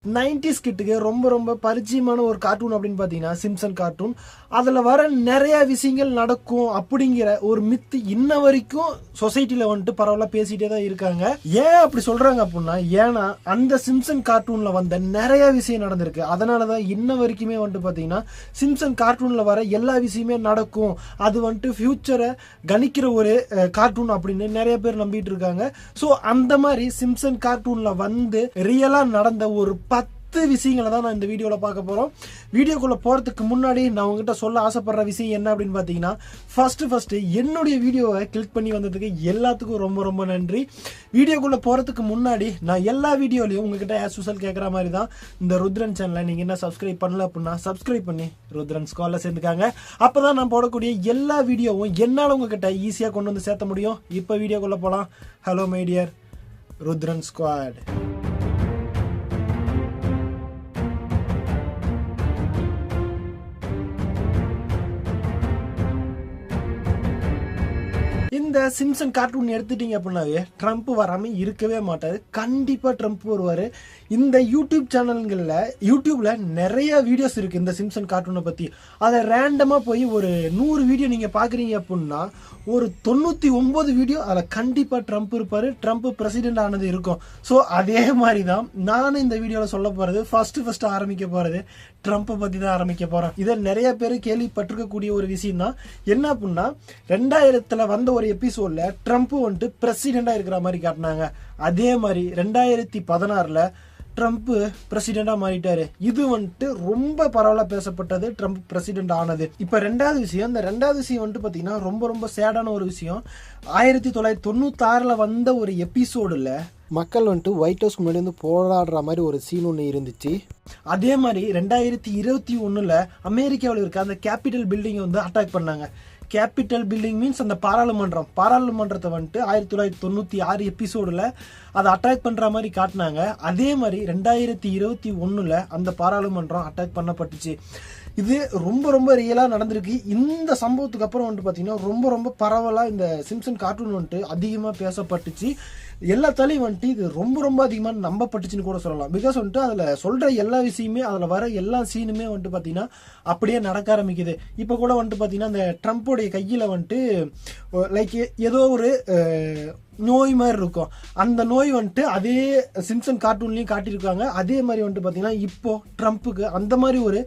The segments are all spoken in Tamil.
90s கிட்டுக்கு ரொம்ப ரொம்ப பரிச்சயமான ஒரு கார்ட்டூன் அப்படின்னு பார்த்தீங்கன்னா சிம்சன் கார்ட்டூன். அதில் வர நிறைய விஷயங்கள் நடக்கும் அப்படிங்கிற ஒரு மித்து இன்ன வரைக்கும் சொசைட்டியில் வந்துட்டு பரவாயில்ல பேசிகிட்டே தான் இருக்காங்க. ஏன் அப்படி சொல்கிறாங்க அப்படின்னா, ஏன்னா அந்த சிம்சன் கார்ட்டூனில் வந்த நிறைய விஷயம் நடந்திருக்கு. அதனால தான் இன்ன வரைக்குமே வந்துட்டு பார்த்தீங்கன்னா சிம்சன் கார்ட்டூனில் வர எல்லா விஷயமே நடக்கும், அது வந்துட்டு ஃபியூச்சரை கணிக்கிற ஒரு கார்ட்டூன் அப்படின்னு நிறைய பேர் நம்பிட்டு இருக்காங்க. ஸோ அந்த மாதிரி சிம்சன் கார்ட்டூனில் வந்து ரியலாக நடந்த ஒரு 10 விஷயங்களை தான் நான் இந்த வீடியோவில் பார்க்க போகிறோம். வீடியோக்குள்ளே போகிறதுக்கு முன்னாடி நான் உங்ககிட்ட சொல்ல ஆசைப்படுற விஷயம் என்ன அப்படின்னு பார்த்தீங்கன்னா, ஃபர்ஸ்ட் என்னுடைய வீடியோவை கிளிக் பண்ணி வந்ததுக்கு எல்லாத்துக்கும் ரொம்ப ரொம்ப நன்றி. வீடியோக்குள்ளே போகிறதுக்கு முன்னாடி நான் எல்லா வீடியோலையும் உங்ககிட்ட ஆஸ் யூசுவல் கேட்குற மாதிரி தான், இந்த ருத்ரன் சேனலை நீங்கள் என்ன சப்ஸ்கிரைப் பண்ணல அப்படின்னா சப்ஸ்கிரைப் பண்ணி ருத்ரன் ஸ்குவாடில் சேர்ந்துக்காங்க. அப்போ தான் நான் போடக்கூடிய எல்லா வீடியோவும் என்னால் உங்ககிட்ட ஈஸியாக கொண்டு வந்து சேர்த்த முடியும். இப்போ வீடியோக்குள்ளே போகலாம். Hello my dear Rudran squad. இந்த சிம்சன் கார்ட்டூன் எடுத்துட்டீங்க அப்படின்னாவே ட்ரம்ப் வராமல் இருக்கவே மாட்டார். கண்டிப்பாக ட்ரம்ப் வருவார். இந்த யூடியூப் சேனல்களில் யூடியூப்பில் நிறைய வீடியோஸ் இருக்குது இந்த சிம்சன் கார்ட்டூனை பற்றி. அதை ரேண்டமாக போய் ஒரு 100 வீடியோ நீங்கள் பார்க்குறீங்க அப்படின்னா ஒரு 99 வீடியோ அதில் கண்டிப்பாக ட்ரம்ப் இருப்பார், ட்ரம்ப் பிரசிடென்ட் ஆனது இருக்கும். ஸோ அதே மாதிரி தான் நானும் இந்த வீடியோவில் சொல்ல போகிறது, ஃபர்ஸ்ட் ஆரம்பிக்க போகிறது ட்ரம்ப்பை பற்றி தான் ஆரம்பிக்க போகிறேன். இதை நிறைய பேர் கேள்விப்பட்டிருக்கக்கூடிய ஒரு விஷயம் தான். என்ன அப்படின்னா, 2000 வந்த ஒரு எபிசோட்ல ட்ரம்ப் வந்துட்டு பிரசிடெண்டா இருக்கிற மாதிரி காட்டினாங்க. அதே மாதிரி 2016 ட்ரம்ப் பிரசிடெண்டா மாறிட்டாரு. இது வந்துட்டு ரொம்ப பரவலா பேசப்பட்டது, ட்ரம்ப் பிரசிடென்ட் ஆனது. இப்ப ரெண்டாவது விஷயம் வந்துட்டு பாத்தீங்கன்னா ரொம்ப ரொம்ப சேடான ஒரு விஷயம். 1996 வந்த ஒரு எபிசோடுல மக்கள் வந்துட்டு ஒயிட் ஹவுஸ் முன்னாடி வந்து போராடுற மாதிரி ஒரு சீன் ஒன்று இருந்துச்சு. அதே மாதிரி 2021 அமெரிக்காவில் இருக்க அந்த கேபிட்டல் பில்டிங்கை வந்து அட்டாக் பண்ணாங்க. கேபிட்டல் பில்டிங் மீன்ஸ் அந்த பாராளுமன்றத்தை வந்துட்டு 1996 எபிசோடில் அதை அட்டாக் பண்ணுற மாதிரி காட்டினாங்க. அதே மாதிரி 2021 அந்த பாராளுமன்றம் அட்டாக் பண்ணப்பட்டுச்சு. இது ரொம்ப ரொம்ப ரியலாக நடந்திருக்கு. இந்த சம்பவத்துக்கு அப்புறம் வந்துட்டு பார்த்தீங்கன்னா ரொம்ப ரொம்ப பரவலாக இந்த சிம்சன் கார்ட்டூன் வந்துட்டு அதிகமாக பேசப்பட்டுச்சு. எல்லாத்தாலையும் வந்துட்டு இது ரொம்ப ரொம்ப அதிகமாக நம்பப்பட்டுச்சுன்னு கூட சொல்லலாம். பிகாஸ் வந்துட்டு அதில் சொல்கிற எல்லா விஷயமே, அதில் வர எல்லா சீனுமே வந்துட்டு பார்த்தீங்கன்னா அப்படியே நடக்க ஆரம்பிக்குது. இப்போ கூட வந்துட்டு பார்த்தீங்கன்னா அந்த ட்ரம்ப்போடைய கையில் வந்துட்டு லைக் ஏதோ ஒரு நோய் மாதிரி இருக்கும். அந்த நோய் வந்துட்டு அதே சிம்சன் கார்ட்டூன்லையும் காட்டியிருக்காங்க. அதே மாதிரி வந்துட்டு பார்த்தீங்கன்னா இப்போ ட்ரம்ப்புக்கு அந்த மாதிரி ஒரு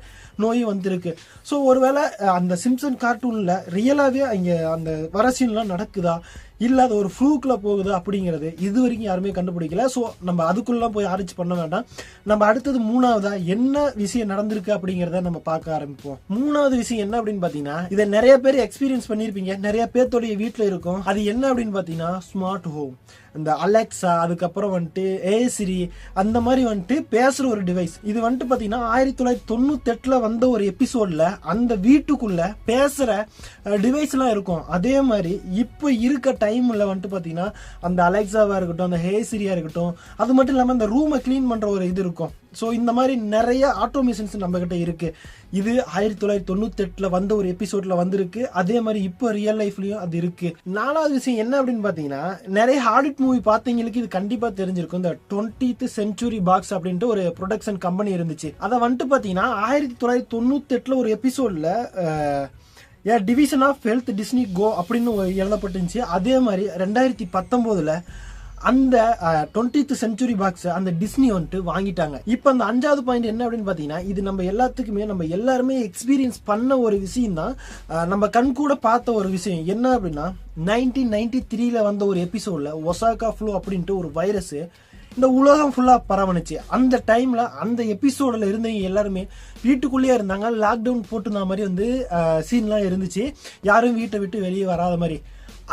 நோய் வந்திருக்கு. ஸோ ஒருவேளை அந்த சிம்சன் கார்ட்டூனில் ரியலாகவே இங்கே அந்த வர சீன்லாம் நடக்குதா இல்லை அது ஒரு ஃப்ளூக்கில் போகுது அப்படிங்கிறது இது வரைக்கும் யாருமே கண்டுபிடிக்கல. ஸோ நம்ம அதுக்குள்ளலாம் போய் ஆராய்ச்சி பண்ண வேண்டாம். நம்ம அடுத்தது மூணாவதா என்ன விஷயம் நடந்திருக்கு அப்படிங்கிறத நம்ம பார்க்க ஆரம்பிப்போம். மூணாவது விஷயம் என்ன அப்படின்னு பார்த்தீங்கன்னா, இதை நிறைய பேர் எக்ஸ்பீரியன்ஸ் பண்ணியிருப்பீங்க, நிறைய பேர்த்தோடைய வீட்டில் இருக்கும். அது என்ன அப்படின்னு பார்த்தீங்கன்னா ஸ்மார்ட் ஹோம். இந்த அலெக்ஸா, அதுக்கப்புறம் வந்துட்டு ஏசிரி, அந்த மாதிரி வந்துட்டு பேசுகிற ஒரு டிவைஸ். இது வந்துட்டு பார்த்தீங்கன்னா 1998 வந்த ஒரு எபிசோடில் அந்த வீட்டுக்குள்ள பேசுகிற டிவைஸ்லாம் இருக்கும். அதே மாதிரி இப்போ இருக்க டைமில் வந்துட்டு பார்த்தீங்கன்னா அந்த அலெக்ஸாவாக இருக்கட்டும், அந்த ஏசிரியாக இருக்கட்டும், அது மட்டும் இல்லாமல் அந்த ரூமை க்ளீன் பண்ணுற ஒரு இது இருக்கும். ஸோ இந்த மாதிரி நிறைய ஆட்டோமேஷன்ஸ் நம்மகிட்ட இருக்கு. இது 1998 வந்த ஒரு எபிசோட்ல வந்திருக்கு. அதே மாதிரி இப்போ ரியல் லைஃப்லயும் அது இருக்கு. நாலாவது விஷயம் என்ன அப்படின்னு பாத்தீங்கன்னா, நிறைய ஹாலிவுட் மூவி பார்த்தவங்களுக்கு இது கண்டிப்பா தெரிஞ்சிருக்கும். இந்த 20th செஞ்சுரி பாக்ஸ் அப்படின்ட்டு ஒரு ப்ரொடக்ஷன் கம்பெனி இருந்துச்சு. அதை வந்துட்டு பாத்தீங்கன்னா 1998 ஒரு எபிசோட்ல டிவிஷன் ஆஃப் ஹெல்த் டிஸ்னி கோ அப்படின்னு எழுதப்பட்டுருந்துச்சு. அதே மாதிரி 2019 அந்த 20th செஞ்சுரி பாக்ஸ் அந்த டிஸ்னி வந்துட்டு வாங்கிட்டாங்க. இப்போ அந்த 5வது பாயிண்ட் என்ன அப்படின்னு பார்த்தீங்கன்னா, இது நம்ம எல்லாத்துக்குமே நம்ம எல்லாருமே எக்ஸ்பீரியன்ஸ் பண்ண ஒரு விஷயம் தான், நம்ம கண் கூட பார்த்த ஒரு விஷயம். என்ன அப்படின்னா 1993 வந்த ஒரு எபிசோட்ல ஒசாகா ஃப்ளூ அப்படின்ட்டு ஒரு வைரஸ் இந்த உலகம் ஃபுல்லாக பரவணுச்சு. அந்த டைமில் அந்த எபிசோடில் இருந்தவங்க எல்லாருமே வீட்டுக்குள்ளேயே இருந்தாங்க. லாக்டவுன் போட்டுருந்த மாதிரி வந்து சீன்லாம் இருந்துச்சு, யாரும் வீட்டை விட்டு வெளியே வராத மாதிரி.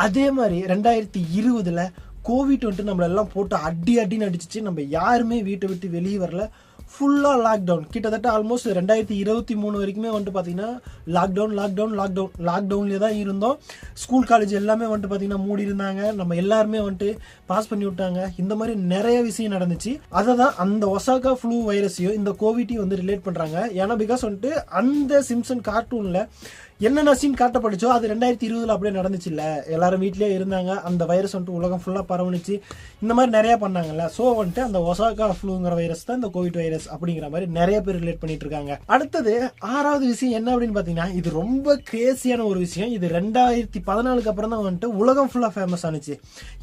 அதே மாதிரி 2020 கோவிட் வந்துட்டு நம்மளெல்லாம் போட்டு அடின்னு அடிச்சிச்சு. நம்ம யாருமே வீட்டை விட்டு வெளியே வரல, ஃபுல்லாக லாக்டவுன். கிட்டத்தட்ட ஆல்மோஸ்ட் 2023 வரைக்குமே வந்துட்டு பார்த்தீங்கன்னா லாக்டவுன்லேயே தான் இருந்தோம். ஸ்கூல் காலேஜ் எல்லாமே வந்துட்டு பார்த்தீங்கன்னா மூடி இருந்தாங்க. நம்ம எல்லாருமே வந்துட்டு பாஸ் பண்ணி விட்டாங்க. இந்த மாதிரி நிறைய விஷயம் நடந்துச்சு. அதை தான் அந்த ஒசாகா ஃப்ளூ வைரஸையும் இந்த கோவிட்டையும் வந்து ரிலேட் பண்ணுறாங்க. ஏன்னா பிகாஸ் வந்துட்டு அந்த சிம்சன் கார்ட்டூனில் என்னென்ன சீன் காட்டப்பட்டுச்சோ அது 2020 அப்படியே நடந்துச்சு இல்ல, எல்லாரும் வீட்லயே இருந்தாங்க, அந்த வைரஸ் வந்துட்டு உலகம் ஃபுல்லா பரவுனுச்சு, இந்த மாதிரி நிறைய பண்ணாங்கல்ல. சோ வந்துட்டு அந்த ஒசாகா ஃப்ளூங்கிற வைரஸ் தான் இந்த கோவிட் வைரஸ் அப்படிங்கிற மாதிரி நிறைய பேர் ரிலேட் பண்ணிட்டு இருக்காங்க. அடுத்தது 6வது விஷயம் என்ன அப்படின்னு பாத்தீங்கன்னா, இது ரொம்ப கிரேசியான ஒரு விஷயம். இது 2014 அப்புறம் தான் வந்துட்டு உலகம் ஃபுல்லா ஃபேமஸ் ஆனிச்சு.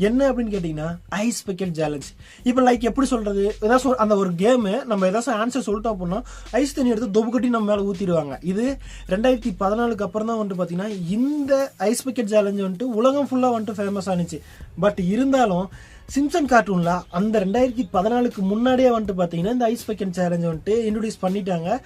என்ன அப்படின்னு கேட்டீங்கன்னா ஐஸ் பக்கெட் சேலஞ்ச். இப்ப லைக் எப்படி சொல்றது, ஏதாச்சும் அந்த ஒரு கேம் நம்ம ஏதாச்சும் ஆன்சர் சொல்லிட்டோம் அப்படின்னா ஐஸ் தண்ணி எடுத்து தொப்பு கட்டி நம்ம மேல ஊத்திடுவாங்க. இது 2014 அப்புறம் தான் வந்துட்டு பாத்தீங்கன்னா இந்த ஐஸ் பக்கெட் சேலஞ்ச் வந்துட்டு உலகம் ஃபுல்லா வந்துட்டு ஃபேமஸ் ஆனிச்சு. பட் இருந்தாலும் சிம்சன் கார்ட்டூன்ல அந்த 2014 முன்னாடியே வந்துட்டு பாத்தீங்கன்னா இந்த ஐஸ் பக்கெட் சேலஞ்ச் வந்துட்டு இன்ட்ரோடியூஸ் பண்ணிட்டாங்க.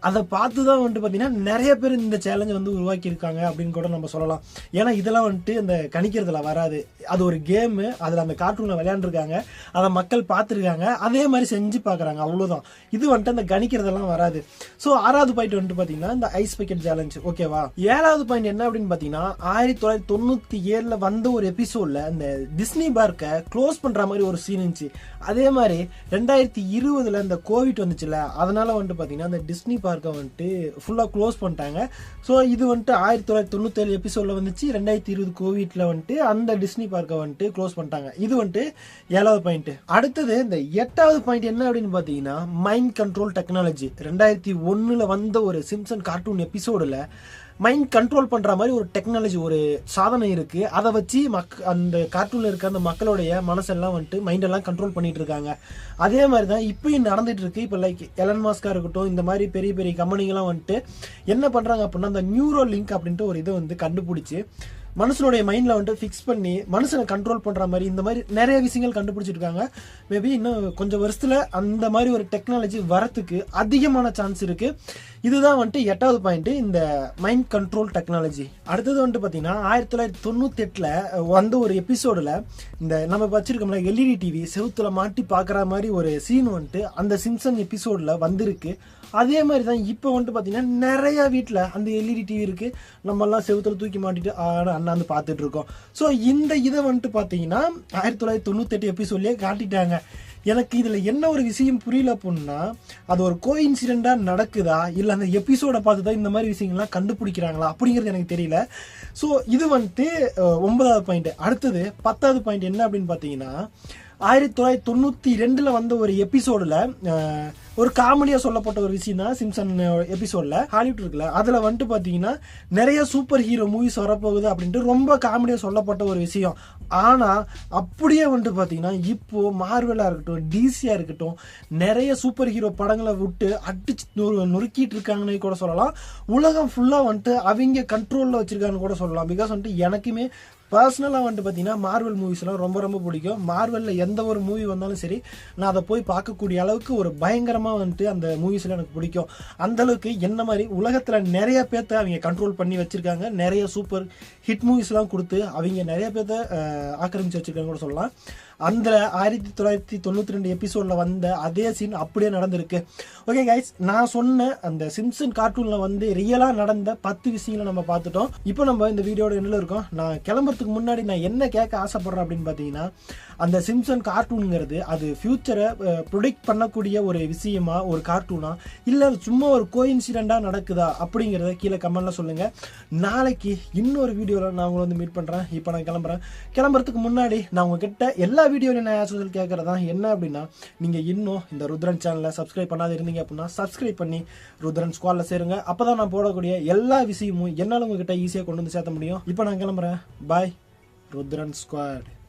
அதை பார்த்து தான் வந்துட்டு பார்த்தீங்கன்னா நிறைய பேர் இந்த சேலஞ்ச் வந்து உருவாக்கி இருக்காங்க அப்படின்னு கூட நம்ம சொல்லலாம். ஏன்னா இதெல்லாம் வந்துட்டு இந்த கணிக்கிறதுல வராது, அது ஒரு கேமு, அதில் அந்த கார்ட்டூனில் விளையாண்டுருக்காங்க, அதை மக்கள் பார்த்துருக்காங்க, அதே மாதிரி செஞ்சு பார்க்குறாங்க, அவ்வளோதான். இது வந்துட்டு அந்த கணிக்கிறதெல்லாம் வராது. ஸோ 6வது பாயிண்ட் வந்துட்டு பார்த்தீங்கன்னா இந்த ஐஸ் பக்கெட் சேலஞ்ச். ஓகேவா. 7வது பாயிண்ட் என்ன அப்படின்னு பார்த்தீங்கன்னா 1997 வந்த ஒரு எபிசோட்ல இந்த டிஸ்னி பார்க்கை க்ளோஸ் பண்ணுற மாதிரி ஒரு சீன் இருந்துச்சு. அதே மாதிரி 2020 இந்த கோவிட் வந்துச்சுல, அதனால வந்துட்டு பார்த்தீங்கன்னா இந்த டிஸ்னி பார்க்கை வந்துட்டு ஃபுல்லா க்ளோஸ் பண்ணிட்டாங்க. ஸோ இது வந்துட்டு 1997 எபிசோட்ல வந்துச்சு. 2020 கோவிட்ல வந்துட்டு அந்த டிஸ்னி பார்க்கை வந்துட்டு க்ளோஸ் பண்ணிட்டாங்க. இது வந்துட்டு 7வது பாயிண்ட். அடுத்தது இந்த 8வது பாயிண்ட் என்ன அப்படின்னு பாத்தீங்கன்னா மைண்ட் கண்ட்ரோல் டெக்னாலஜி. 2001 வந்த ஒரு சிம்சன் கார்ட்டூன் எபிசோடுல மைண்ட் கண்ட்ரோல் பண்ற மாதிரி ஒரு டெக்னாலஜி, ஒரு சாதனை இருக்கு. அதை வச்சு அந்த கார்ட்டூன்ல இருக்க அந்த மக்களுடைய மனசெல்லாம் வந்துட்டு மைண்ட் எல்லாம் கண்ட்ரோல் பண்ணிட்டு இருக்காங்க. அதே மாதிரி தான் இப்பயும் நடந்துட்டு இருக்கு. இப்போ லைக் எலன் மாஸ்கா இருக்கட்டும், இந்த மாதிரி பெரிய பெரிய கம்பெனிகள்லாம் வந்துட்டு என்ன பண்றாங்க அப்படின்னா அந்த நியூரோ லிங்க் அப்படின்ட்டு ஒரு இதை வந்து கண்டுபிடிச்சு மனுஷனுடைய மைண்ட்ல வந்துட்டு ஃபிக்ஸ் பண்ணி மனுஷனை கண்ட்ரோல் பண்ற மாதிரி இந்த மாதிரி நிறைய விஷயங்கள் கண்டுபிடிச்சிருக்காங்க. மேபி இன்னும் கொஞ்சம் வருஷத்துல அந்த மாதிரி ஒரு டெக்னாலஜி வரத்துக்கு அதிகமான சான்ஸ் இருக்கு. இதுதான் வந்துட்டு 8வது பாயிண்ட், இந்த மைண்ட் கண்ட்ரோல் டெக்னாலஜி. அடுத்தது வந்துட்டு பாத்தீங்கன்னா 1998 வந்த ஒரு எபிசோடுல இந்த நம்ம வச்சிருக்கோம்ல எல்இடி டிவி செவுத்துல மாட்டி பாக்குற மாதிரி ஒரு சீன் வந்துட்டு அந்த சிம்சன் எபிசோட்ல வந்திருக்கு. அதே மாதிரி தான் இப்போ வந்துட்டு பாத்தீங்கன்னா நிறைய வீட்டுல அந்த எல்இடி டிவி இருக்கு, நம்ம எல்லாம் செவுத்துல தூக்கி மாட்டிட்டு அண்ணாந்து பார்த்துட்டு இருக்கோம். ஸோ இந்த இதை வந்துட்டு பாத்தீங்கன்னா 1998 எபிசோட்லயே காட்டிட்டாங்க. எனக்கு இதுல என்ன ஒரு விஷயம் புரியல அப்படின்னா, அது ஒரு கோஇன்சிடென்டா நடக்குதா இல்ல அந்த எபிசோட பார்த்துதான் இந்த மாதிரி விஷயங்கள்லாம் கண்டுபிடிக்கிறாங்களா அப்படிங்கிறது எனக்கு தெரியல. ஸோ இது வந்துட்டு 9வது பாயிண்ட். அடுத்தது 10வது பாயிண்ட் என்ன அப்படின்னு பாத்தீங்கன்னா 1992 வந்த ஒரு எபிசோடுல ஒரு காமெடியா சொல்லப்பட்ட ஒரு விஷயம் தான் சிம்சன் எபிசோட்ல ஹாலிவுட் இருக்குல்ல, அதுல வந்துட்டு பாத்தீங்கன்னா நிறைய சூப்பர் ஹீரோ மூவிஸ் வரப்போகுது அப்படின்ட்டு ரொம்ப காமெடியா சொல்லப்பட்ட ஒரு விஷயம். ஆனா அப்படியே வந்துட்டு பாத்தீங்கன்னா இப்போ மார்வெலா இருக்கட்டும், டிசியா இருக்கட்டும், நிறைய சூப்பர் ஹீரோ படங்களை விட்டு அடிச்சு நொறுக்கிட்டு இருக்காங்கன்னு கூட சொல்லலாம். உலகம் ஃபுல்லா வந்துட்டு அவங்க கண்ட்ரோல்ல வச்சிருக்காங்கன்னு கூட சொல்லலாம். பிகாஸ் வந்துட்டு எனக்குமே பர்சனலாக வந்துட்டு பார்த்தீங்கன்னா மார்வல் மூவிஸ்லாம் ரொம்ப ரொம்ப பிடிக்கும். மார்வலில் எந்த ஒரு மூவி வந்தாலும் சரி நான் அதை போய் பார்க்கக்கூடிய அளவுக்கு ஒரு பயங்கரமாக வந்துட்டு அந்த மூவிஸ்லாம் எனக்கு பிடிக்கும். அந்தளவுக்கு என்ன மாதிரி உலகத்தில் நிறைய பேர்த்த அவங்க கண்ட்ரோல் பண்ணி வச்சுருக்காங்க. நிறைய சூப்பர் ஹிட் மூவிஸ்லாம் கொடுத்து அவங்க நிறைய பேர்த்த ஆக்கிரமிச்சு வச்சுருக்காங்க கூட சொல்லலாம். அந்த 1992 எபிசோட்ல வந்த அதே சீன் அப்படியே நடந்திருக்கு. ஓகே கைஸ், நான் சொன்ன அந்த சிம்சன் கார்ட்டூன்ல வந்து ரியலா நடந்த 10 விஷயங்களை நம்ம பார்த்துட்டோம். இப்போ நம்ம இந்த வீடியோட எண்ணில் இருக்கோம். நான் கிளம்புறதுக்கு முன்னாடி நான் என்ன கேட்க ஆசைப்படுறேன் அப்படின்னு பார்த்தீங்கன்னா, அந்த சிம்சன் கார்ட்டூனுங்கிறது அது ஃபியூச்சரை ப்ரொடிக்ட் பண்ணக்கூடிய ஒரு விஷயமா, ஒரு கார்ட்டூனா, இல்லை சும்மா ஒரு கோஇன்சிடென்டா நடக்குதா அப்படிங்கிறத கீழே கமெண்ட்ல சொல்லுங்க. நாளைக்கு இன்னொரு வீடியோவில் நான் உங்களை வந்து மீட் பண்ணுறேன். இப்போ நான் கிளம்புறதுக்கு முன்னாடி நான் உங்ககிட்ட எல்லா வீடியோவில் நான் ஆசை கேட்கறதா என்ன அப்படின்னா, நீங்கள் இன்னும் இந்த ருத்ரன் சேனலை சப்ஸ்கிரைப் பண்ணாத இருந்தீங்க அப்படின்னா சப்ஸ்கிரைப் பண்ணி ருத்ரன் ஸ்குவாட்ல சேருங்க. அப்போதான் நான் போடக்கூடிய எல்லா விஷயமும் என்னால் உங்ககிட்ட ஈஸியாக கொண்டு வந்து சேர்த்த முடியும். இப்போ நான் கிளம்புறேன். பாய் ருத்ரன் ஸ்குவாட்.